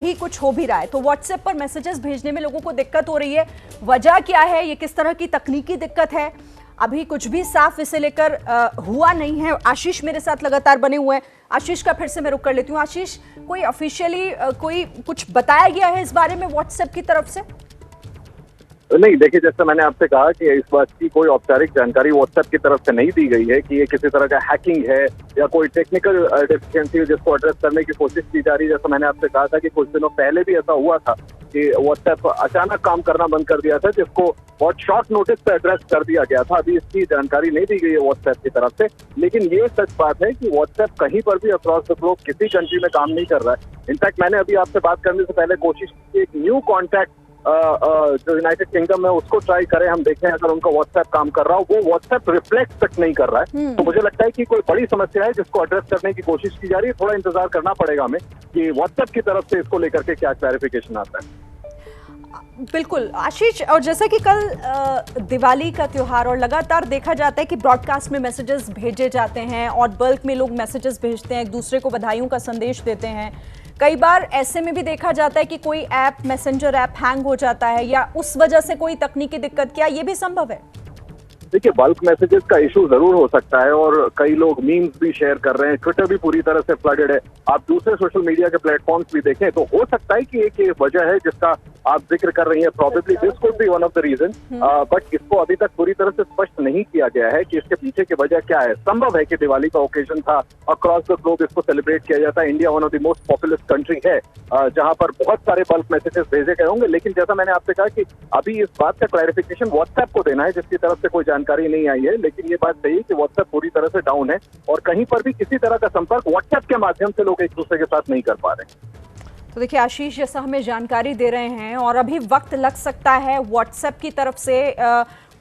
ही कुछ हो भी रहा है तो व्हाट्सएप पर मैसेजेस भेजने में लोगों को दिक्कत हो रही है। वजह क्या है, ये किस तरह की तकनीकी दिक्कत है, अभी कुछ भी साफ इसे लेकर हुआ नहीं है। आशीष मेरे साथ लगातार बने हुए हैं। आशीष का फिर से मैं रुक कर लेती हूँ। आशीष, कोई ऑफिशियली कोई कुछ बताया गया है इस बारे में व्हाट्सएप की तरफ से? नहीं, देखिए, जैसे मैंने आपसे कहा कि इस बात की कोई औपचारिक जानकारी व्हाट्सएप की तरफ से नहीं दी गई है कि ये किसी तरह का हैकिंग है या कोई टेक्निकल डेफिशिएंसी जिसको एड्रेस करने की कोशिश की जा रही है। जैसे मैंने आपसे कहा था कि कुछ दिनों पहले भी ऐसा हुआ था कि व्हाट्सएप अचानक काम करना बंद कर दिया था, जिसको बहुत शॉर्ट नोटिस पे एड्रेस कर दिया गया था। अभी इसकी जानकारी नहीं दी गई है व्हाट्सएप की तरफ से, लेकिन ये सच बात है कि व्हाट्सएप कहीं पर भी अक्रॉस द ग्लोब किसी कंट्री में काम नहीं कर रहा है। इनफैक्ट मैंने अभी आपसे बात करने से पहले कोशिश की एक न्यू कॉन्टैक्ट जो यूनाइटेड किंगडम है उसको ट्राई करें, हम देखें अगर उनका व्हाट्सएप काम कर रहा हो। वो व्हाट्सएप रिफ्लेक्ट तक नहीं कर रहा है। तो मुझे लगता है कि कोई बड़ी समस्या है जिसको एड्रेस करने की कोशिश की जा रही है। थोड़ा इंतजार करना पड़ेगा हमें कि व्हाट्सएप की तरफ से इसको लेकर के क्या क्लैरिफिकेशन आता है। बिल्कुल आशीष, और जैसा कि कल दिवाली का त्योहार और लगातार देखा जाता है कि ब्रॉडकास्ट में मैसेजेस भेजे जाते हैं और बल्क में लोग मैसेजेस भेजते हैं, एक दूसरे को बधाइयों का संदेश देते हैं। कई बार ऐसे में भी देखा जाता है कि कोई ऐप, मैसेंजर ऐप हैंग हो जाता है या उस वजह से कोई तकनीकी दिक्कत, क्या ये भी संभव है? देखिए, बल्क मैसेजेस का इशू जरूर हो सकता है और कई लोग मीम्स भी शेयर कर रहे हैं। ट्विटर भी पूरी तरह से फ्लडेड है। आप दूसरे सोशल मीडिया के प्लेटफॉर्म्स भी देखें तो हो सकता है कि एक वजह है जिसका आप जिक्र कर रही हैं। Probably this could be one of the reason, but इसको अभी तक पूरी तरह से स्पष्ट नहीं किया गया है कि इसके पीछे की वजह क्या है। संभव है कि दिवाली का ओकेजन था, अक्रॉस द ग्लोब इसको सेलिब्रेट किया जाता है। India one of the most populous country है जहां पर बहुत सारे बल्क मैसेजेस भेजे गए होंगे। लेकिन जैसा मैंने आपसे कहा कि अभी इस बात का क्लैरिफिकेशन व्हाट्सएप को देना है, जिसकी तरफ से कोई जानकारी नहीं आई है। लेकिन ये बात सही है कि व्हाट्सएप पूरी तरह से डाउन है और कहीं पर भी किसी तरह का संपर्क व्हाट्सएप के माध्यम से लोग एक दूसरे के साथ नहीं कर पा रहे हैं। तो देखिए आशीष, जैसा हमें जानकारी दे रहे हैं और अभी वक्त लग सकता है व्हाट्सएप की तरफ से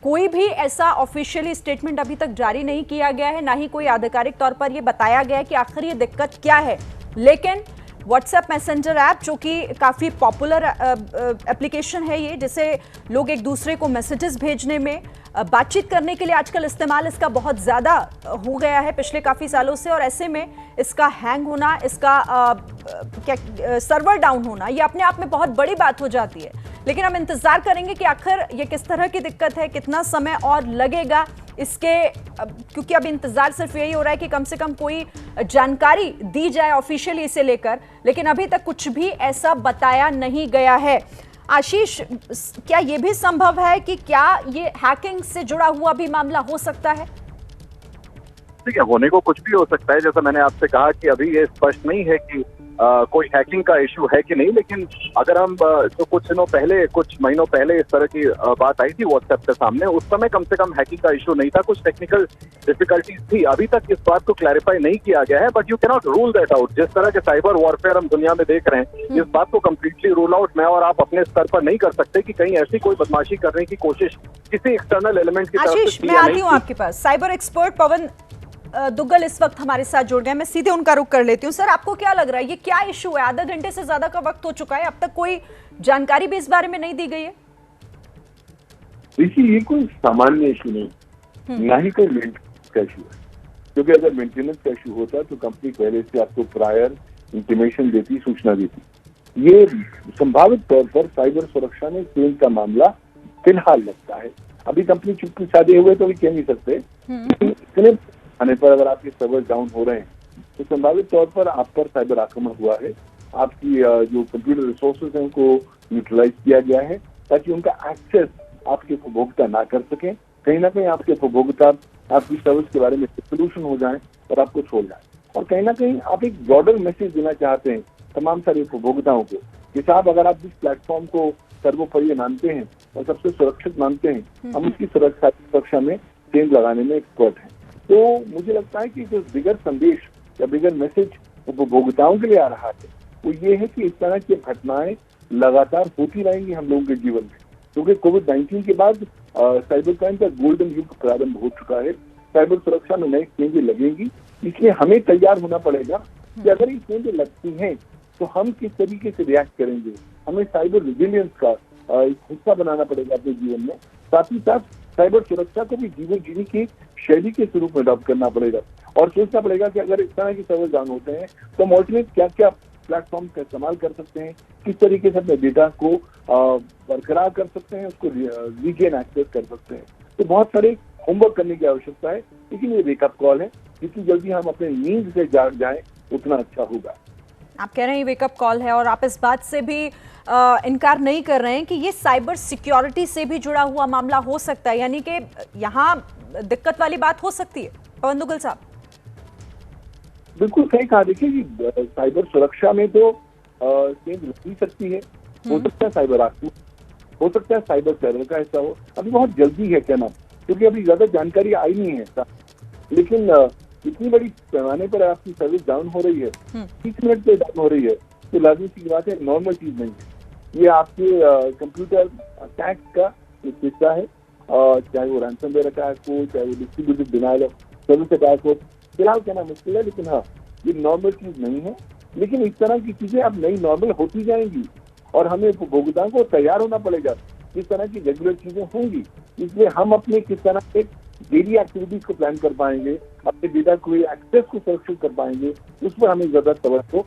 कोई भी ऐसा ऑफिशियली स्टेटमेंट अभी तक जारी नहीं किया गया है, ना ही कोई आधिकारिक तौर पर यह बताया गया है कि आखिर ये दिक्कत क्या है। लेकिन व्हाट्सएप मैसेंजर ऐप जो कि काफ़ी पॉपुलर एप्लीकेशन है, ये जिसे लोग एक दूसरे को मैसेजेस भेजने में, बातचीत करने के लिए आजकल इस्तेमाल इसका बहुत ज़्यादा हो गया है पिछले काफ़ी सालों से। और ऐसे में इसका हैंग होना, इसका सर्वर डाउन होना, ये अपने आप में बहुत बड़ी बात हो जाती है। लेकिन हम इंतज़ार करेंगे कि आखिर ये किस तरह की दिक्कत है, कितना समय और लगेगा इसके, क्योंकि अब इंतज़ार सिर्फ यही हो रहा है कि कम से कम कोई जानकारी दी जाए ऑफिशियली इसे लेकर। लेकिन अभी तक कुछ भी ऐसा बताया नहीं गया है। आशीष, क्या ये भी संभव है कि क्या ये हैकिंग से जुड़ा हुआ भी मामला हो सकता है? ठीक है, होने को कुछ भी हो सकता है। जैसा मैंने आपसे कहा कि अभी ये स्पष्ट नहीं है कि कोई हैकिंग का इशू है कि नहीं। लेकिन अगर हम तो कुछ दिनों पहले, कुछ महीनों पहले इस तरह की बात आई थी व्हाट्सएप के सामने, उस समय कम से कम हैकिंग का इशू नहीं था, कुछ टेक्निकल डिफिकल्टीज थी। अभी तक इस बात को क्लैरिफाई नहीं किया गया है, but you can not rule that out. जिस तरह के साइबर वॉरफेयर हम दुनिया में देख रहे हैं, इस बात को कम्प्लीटली रूल आउट मैं और आप अपने स्तर पर नहीं कर सकते कि कहीं ऐसी कोई बदमाशी करने की कोशिश किसी एक्सटर्नल एलिमेंट की तरफ से। आशीष, मैं आती हूँ आपके पास। साइबर एक्सपर्ट पवन दुग्गल इस वक्त हमारे साथ जुड़ गए। मैं सीधे उनका रुख कर लेती हूँ। सर, आपको क्या लग रहा है, ये क्या इशू है? आधा घंटे से ज्यादा का वक्त हो चुका है, अब तक कोई जानकारी भी इस बारे में नहीं दी गई है। देखिए, ये कोई सामान्य इशू नहीं, ना ही कोई मेंटेनेंस का इशू है। क्योंकि अगर मेंटेनेंस का इशू होता तो कंपनी पहले से आपको प्रायर इंटीमेशन देती, सूचना देती। ये संभावित तौर पर साइबर सुरक्षा में चेंज का मामला फिलहाल लगता है। अभी कंपनी चुप्पी साधे हुए तो अभी कह नहीं सकते। आने पर अगर आपके सर्वर डाउन हो रहे हैं तो संभावित तौर पर आप पर साइबर आक्रमण हुआ है। आपकी जो कंप्यूटर रिसोर्सेज हैं उनको न्यूट्रलाइज किया गया है ताकि उनका एक्सेस आपके उपभोक्ता ना कर सकें। कहीं ना कहीं आपके उपभोक्ता आपकी सर्विस के बारे में सोल्यूशन हो जाए और आपको छोड़ जाए। और कहीं ना कहीं आप एक ब्रॉडर मैसेज देना चाहते हैं तमाम सारे उपभोक्ताओं को कि साहब, अगर आप जिस प्लेटफॉर्म को सर्वोपरि मानते हैं और सबसे सुरक्षित मानते हैं, हम उसकी सुरक्षा में चेंज लगाने में एक्सपर्ट हैं। तो मुझे लगता है कि जो बिगर संदेश या बिगर मैसेज उपभोक्ताओं के लिए आ रहा है वो ये है कि इस तरह की घटनाएं लगातार होती रहेंगी हम लोगों के जीवन में। क्योंकि कोविड-19 के बाद साइबर क्राइम का गोल्डन युग प्रारंभ हो चुका है। साइबर सुरक्षा में नई चेंजें लगेंगी, इसलिए हमें तैयार होना पड़ेगा कि अगर ये चेंजें लगती हैं तो हम किस तरीके से रिएक्ट करेंगे। हमें साइबर रिजिलियंस का एक हिस्सा बनाना पड़ेगा अपने जीवन में। साथ ही साथ साइबर सुरक्षा को भी जीवन जीने की शैली के स्वरूप में अडॉप्ट करना पड़ेगा और सोचना पड़ेगा कि अगर इस तरह के सर्वर डाउन होते हैं तो हम ऑल्टरनेट क्या क्या प्लेटफॉर्म का इस्तेमाल कर सकते हैं, किस तरीके से अपने डेटा को बरकरार कर सकते हैं, उसको रीगेन एक्सेस कर सकते हैं। तो बहुत सारे होमवर्क करने की आवश्यकता है, लेकिन ये वेकअप कॉल है। जितनी जल्दी हम अपने नींद से जाग जाएं उतना अच्छा होगा। आप कह रहे हैं ये वेकअप कॉल है और आप इस बात से भी इनकार नहीं कर रहे हैं कि ये साइबर सिक्योरिटी से भी जुड़ा हुआ मामला हो सकता है, यानी कि यहाँ दिक्कत वाली बात हो सकती है। पवन दुग्गल साहब, बिल्कुल सही कहा। देखिए जी, साइबर सुरक्षा में तो चेंज लग ही सकती है। हो सकता है साइबर आक्रमण, हो सकता है साइबर टेरर का हिस्सा हो। अभी बहुत जल्दी है कहना, क्योंकि अभी ज्यादा जानकारी आई नहीं है। लेकिन इतनी बड़ी पैमाने पर आपकी सर्विस डाउन हो रही है, 30 मिनट पे डाउन हो रही है, तो लाजमी सी बात है, नॉर्मल चीज नहीं है। ये आपके कंप्यूटर अटैक का एक हिस्सा है, चाहे वो रैंसमवेयर अटैक हो, चाहे वो distributed denial of service attack हो। फिलहाल कहना मुश्किल है, लेकिन हाँ, ये नॉर्मल चीज नहीं है। लेकिन इस तरह की चीजें अब नई नॉर्मल होती जाएंगी और हमें उपभोक्ताओं को तैयार होना पड़ेगा। इस तरह की रेगुलर चीजें होंगी, इसलिए हम अपने किस तरह से डेली एक्टिविटीज को प्लान कर पाएंगे, अपने डेटा को एक्सेस को सुरक्षित कर पाएंगे, उस पर हमें ज्यादा तवज्जो